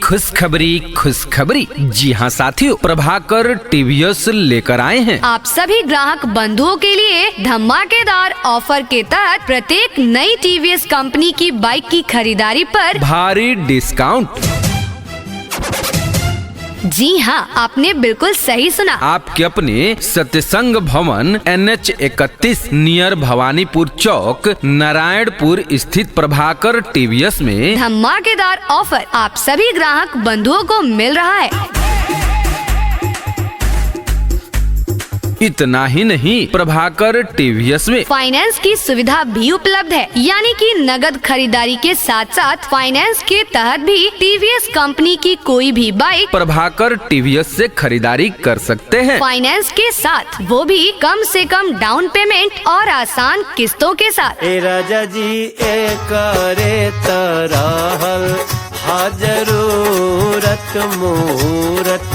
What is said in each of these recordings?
खुशखबरी। जी हाँ साथियों, प्रभाकर टीवीएस लेकर आए हैं आप सभी ग्राहक बंधुओं के लिए धमाकेदार ऑफर के तहत प्रत्येक नई टीवीएस कंपनी की बाइक की खरीदारी पर भारी डिस्काउंट। जी हाँ, आपने बिल्कुल सही सुना। आपके अपने सत्यसंग भवन NH 31 नियर भवानीपुर चौक नारायणपुर स्थित प्रभाकर टीवीएस में धमाकेदार ऑफर आप सभी ग्राहक बंधुओं को मिल रहा है। इतना ही नहीं, प्रभाकर टीवीएस में फाइनेंस की सुविधा भी उपलब्ध है, यानी कि नगद खरीदारी के साथ साथ फाइनेंस के तहत भी टीवीएस कंपनी की कोई भी बाइक प्रभाकर टीवीएस से खरीदारी कर सकते हैं। फाइनेंस के साथ, वो भी कम से कम डाउन पेमेंट और आसान किस्तों के साथ। राजा जी करे तरहल जरूरत मूरत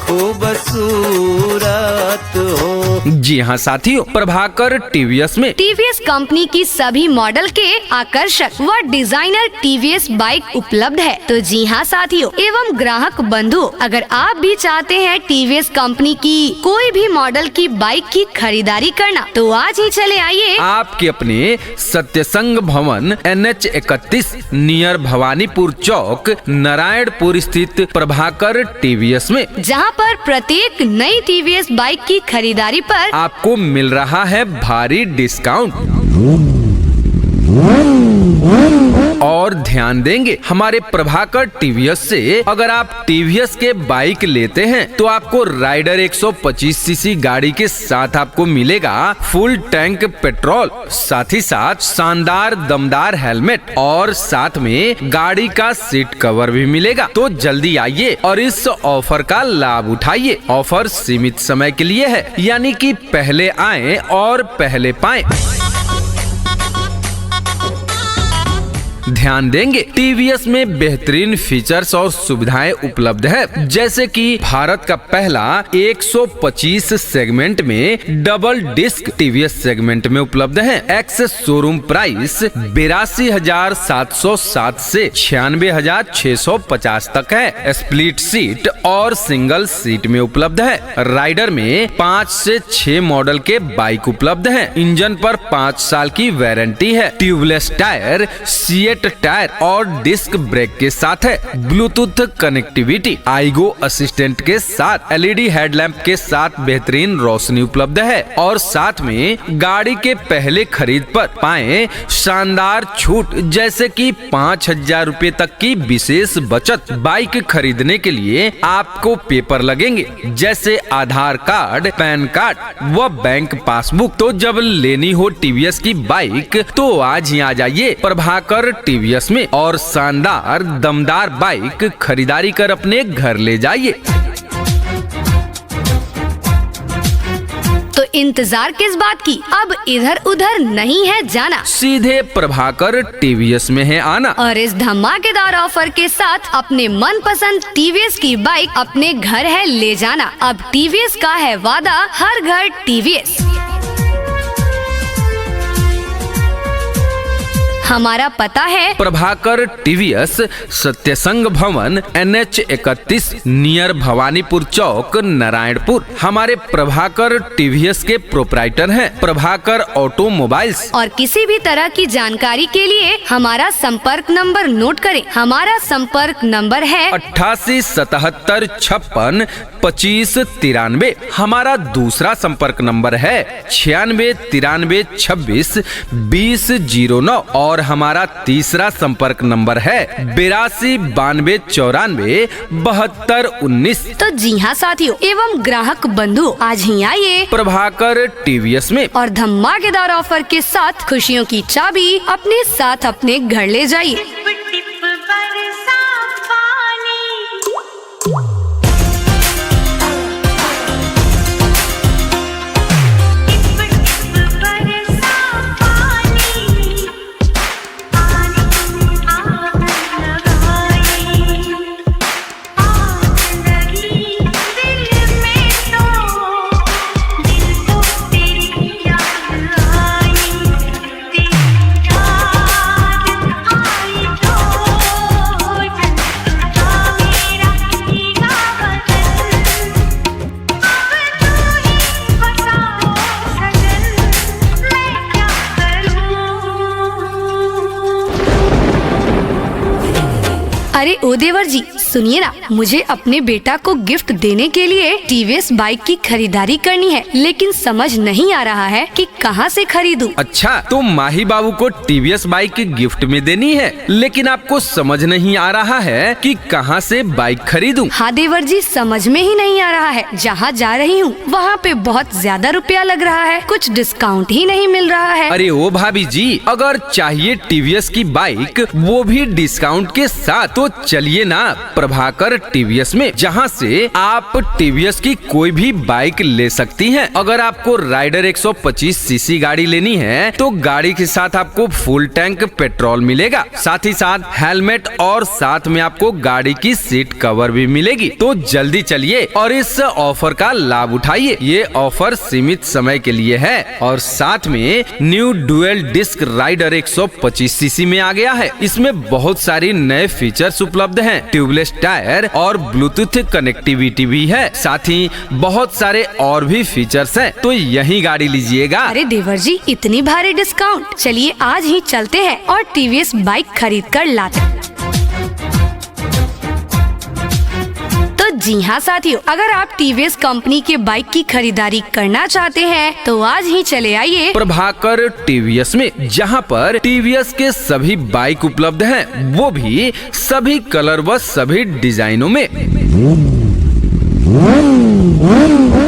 खूबसूरत हो। जी हाँ साथियों, प्रभाकर टीवीएस में टीवीएस कंपनी की सभी मॉडल के आकर्षक व डिजाइनर टीवीएस बाइक उपलब्ध है। तो जी हाँ साथियों एवं ग्राहक बंधु, अगर आप भी चाहते हैं टीवीएस कंपनी की कोई भी मॉडल की बाइक की खरीदारी करना, तो आज ही चले आइए आपके अपने सत्यसंग भवन NH 31 नियर भवानीपुर चौक नारायणपुर स्थित प्रभाकर टीवीएस में, जहां पर प्रत्येक नई टीवीएस बाइक की खरीदारी पर आपको मिल रहा है भारी डिस्काउंट। और ध्यान देंगे, हमारे प्रभाकर टीवीएस से अगर आप टीवीएस के बाइक लेते हैं तो आपको राइडर 125 सीसी गाड़ी के साथ आपको मिलेगा फुल टैंक पेट्रोल, साथ ही साथ शानदार दमदार हेलमेट और साथ में गाड़ी का सीट कवर भी मिलेगा। तो जल्दी आइए और इस ऑफर का लाभ उठाइए। ऑफर सीमित समय के लिए है, यानी कि पहले आएं और पहले पाएं। ध्यान देंगे, टीवीएस में बेहतरीन फीचर्स और सुविधाएं उपलब्ध है, जैसे कि भारत का पहला 125 सेगमेंट में डबल डिस्क टीवीएस सेगमेंट में उपलब्ध है। एक्सेस शोरूम प्राइस 82,707 से 96,650 तक है। स्प्लिट सीट और सिंगल सीट में उपलब्ध है। राइडर में 5 से 6 मॉडल के बाइक उपलब्ध है। इंजन पर 5 साल की वारंटी है। ट्यूबलेस टायर, सीएट टायर और डिस्क ब्रेक के साथ है। ब्लूटूथ कनेक्टिविटी, आईगो असिस्टेंट के साथ, एलईडी हेडलैम्प के साथ बेहतरीन रोशनी उपलब्ध है। और साथ में गाड़ी के पहले खरीद पर पाएं शानदार छूट, जैसे कि 5,000 रुपए तक की विशेष बचत। बाइक खरीदने के लिए आपको पेपर लगेंगे, जैसे आधार कार्ड, पैन कार्ड व बैंक पासबुक। तो जब लेनी हो टीवीएस की बाइक तो आज ही आ जाइए प्रभाकर टीवीएस में और शानदार दमदार बाइक खरीदारी कर अपने घर ले जाइए। तो इंतजार किस बात की, अब इधर उधर नहीं है जाना, सीधे प्रभाकर टीवीएस में है आना। और इस धमाकेदार ऑफर के साथ अपने मनपसंद टीवीएस की बाइक अपने घर है ले जाना। अब टीवीएस का है वादा, हर घर टीवीएस। हमारा पता है प्रभाकर टीवीएस, सत्यसंग भवन NH 31 नियर भवानीपुर चौक नारायणपुर। हमारे प्रभाकर टीवीएस के प्रोप्राइटर हैं प्रभाकर ऑटोमोबाइल्स। और किसी भी तरह की जानकारी के लिए हमारा संपर्क नंबर नोट करें। हमारा संपर्क नंबर है 88 77 56 25 93। हमारा दूसरा संपर्क नंबर है 96 93 26 20 09। और हमारा तीसरा संपर्क नंबर है 82 92 94 72 19। तो जी हाँ साथियों एवं ग्राहक बंधु, आज ही आइए प्रभाकर टीवीएस में और धमाकेदार ऑफर के साथ खुशियों की चाबी अपने साथ अपने घर ले जाइए। अरे ओ देवर जी, सुनिए ना, मुझे अपने बेटा को गिफ्ट देने के लिए टीवीएस बाइक की खरीदारी करनी है, लेकिन समझ नहीं आ रहा है कि कहां से खरीदूं। अच्छा, तो माही बाबू को टीवीएस बाइक गिफ्ट में देनी है, लेकिन आपको समझ नहीं आ रहा है कि कहां से बाइक खरीदूं। हाँ देवर जी, समझ में ही नहीं आ रहा है। जहाँ जा रही हूँ वहाँ पे बहुत ज्यादा रुपया लग रहा है, कुछ डिस्काउंट ही नहीं मिल रहा है। अरे ओ भाभी जी, अगर चाहिए टीवीएस की बाइक, वो भी डिस्काउंट के साथ, तो चलिए ना प्रभाकर टीवीएस में, जहाँ से आप टीवीएस की कोई भी बाइक ले सकती हैं। अगर आपको राइडर 125 सीसी गाड़ी लेनी है तो गाड़ी के साथ आपको फुल टैंक पेट्रोल मिलेगा, साथ ही साथ हेलमेट और साथ में आपको गाड़ी की सीट कवर भी मिलेगी। तो जल्दी चलिए और इस ऑफर का लाभ उठाइए। ये ऑफर सीमित समय के लिए है और साथ में new dual disc Raider 125 CC में आ गया है। इसमें बहुत सारी नए फीचर्स उपलब्ध हैं, ट्यूबलेस टायर और ब्लूटूथ कनेक्टिविटी भी है, साथ ही बहुत सारे और भी फीचर्स हैं। तो यही गाड़ी लीजिएगा। अरे देवर जी, इतनी भारी डिस्काउंट, चलिए आज ही चलते हैं और टीवीएस बाइक खरीद कर लाते हैं। तो जी हाँ साथियों, अगर आप टीवीएस कंपनी के बाइक की खरीदारी करना चाहते हैं तो आज ही चले आइए प्रभाकर टीवीएस में, जहां पर टीवीएस के सभी बाइक उपलब्ध हैं, वो भी सभी कलर व सभी डिजाइनों में।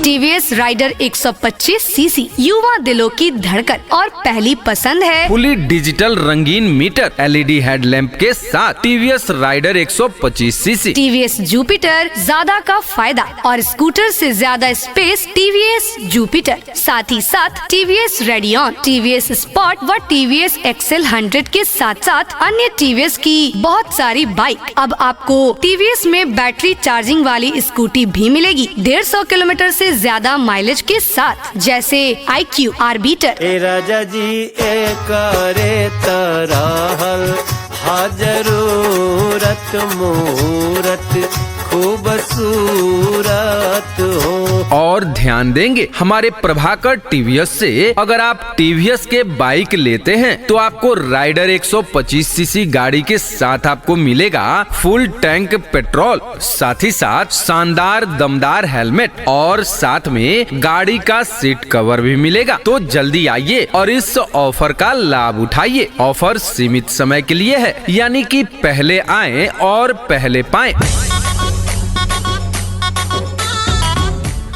टीवीएस राइडर 125 सीसी युवा दिलों की धड़कन और पहली पसंद है। फुली डिजिटल रंगीन मीटर एलईडी हेडलैम्प के साथ TVS Raider 125 CC. TVS Jupiter, ज्यादा का फायदा और स्कूटर से ज्यादा स्पेस टीवीएस जुपिटर। साथ ही साथ टीवीएस रेडियन, टीवीएस स्पॉट व टीवीएस एक्सेल 100 के साथ साथ अन्य टीवीएस की बहुत सारी बाइक। अब आपको टीवीएस में बैटरी चार्जिंग वाली स्कूटी भी मिलेगी 150 किलोमीटर से ज्यादा माइलेज के साथ, जैसे IQ, आर्बिटर। ए राजा जी ए करे तराहल, हाजरूरत मूरत खूबसूरत हो। और ध्यान देंगे हमारे प्रभाकर टीवीएस से, अगर आप टीवीएस के बाइक लेते हैं तो आपको राइडर 125 सीसी गाड़ी के साथ आपको मिलेगा फुल टैंक पेट्रोल, साथ ही साथ शानदार दमदार हेलमेट और साथ में गाड़ी का सीट कवर भी मिलेगा। तो जल्दी आइए और इस ऑफर का लाभ उठाइए। ऑफर सीमित समय के लिए है, यानी कि पहले आएं और पहले पाएं।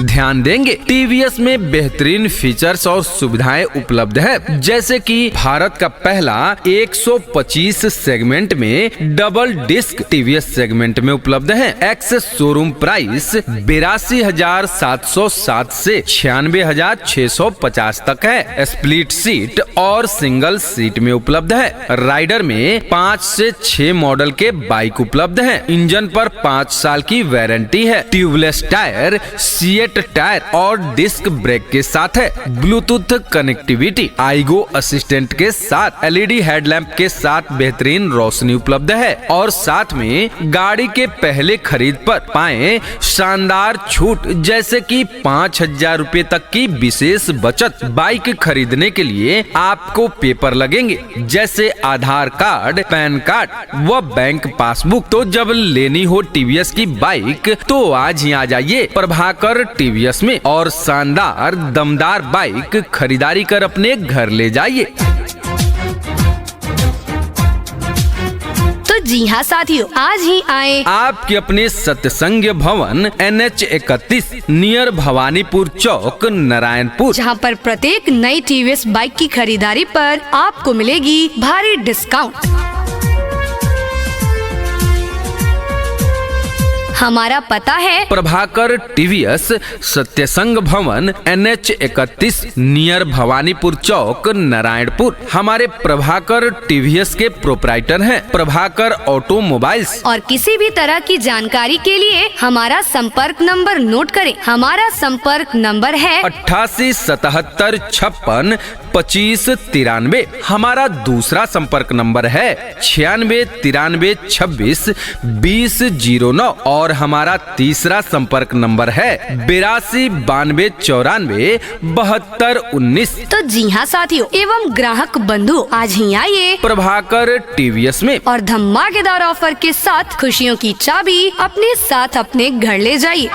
ध्यान देंगे टीवीएस में बेहतरीन फीचर्स और सुविधाएं उपलब्ध है, जैसे कि भारत का पहला 125 सेगमेंट में डबल डिस्क टीवीएस सेगमेंट में उपलब्ध है। एक्स शोरूम प्राइस 82,707 से 96,650 तक है। स्प्लिट सीट और सिंगल सीट में उपलब्ध है। राइडर में 5 से 6 मॉडल के बाइक उपलब्ध है। इंजन पर 5 साल की वारंटी है। ट्यूबलेस टायर, सीएट टायर और डिस्क ब्रेक के साथ है। ब्लूटूथ कनेक्टिविटी, आईगो असिस्टेंट के साथ, एलईडी हेडलैम्प के साथ बेहतरीन रोशनी उपलब्ध है और साथ में गाड़ी के पहले खरीद पर पाएं शानदार छूट, जैसे कि 5,000 रुपए तक की विशेष बचत। बाइक खरीदने के लिए आपको पेपर लगेंगे, जैसे आधार कार्ड, पैन कार्ड व बैंक पासबुक। तो जब लेनी हो टीवीएस की बाइक तो आज ही आ जाइए प्रभाकर टीवीएस में और शानदार दमदार बाइक खरीदारी कर अपने घर ले जाइए। तो जी हाँ साथियों, आज ही आए आपके अपने सत्संग भवन NH31 नियर भवानीपुर चौक, नारायणपुर, जहाँ पर प्रत्येक नई टीवीएस बाइक की खरीदारी पर आपको मिलेगी भारी डिस्काउंट। हमारा पता है प्रभाकर टीवीएस, सत्यसंग भवन NH31 नियर भवानीपुर चौक, नारायणपुर। हमारे प्रभाकर टीवीएस के प्रोप्राइटर हैं प्रभाकर ऑटोमोबाइल्स। और किसी भी तरह की जानकारी के लिए हमारा संपर्क नंबर नोट करें। हमारा संपर्क नंबर है 88 77 56 2593। हमारा दूसरा संपर्क नंबर है 9693262009 और हमारा तीसरा संपर्क नंबर है 8292947219। तो जी हाँ साथियों एवं ग्राहक बंधु, आज ही आइए प्रभाकर टीवीएस में और धमाकेदार ऑफर के साथ खुशियों की चाबी अपने साथ अपने घर ले जाइए।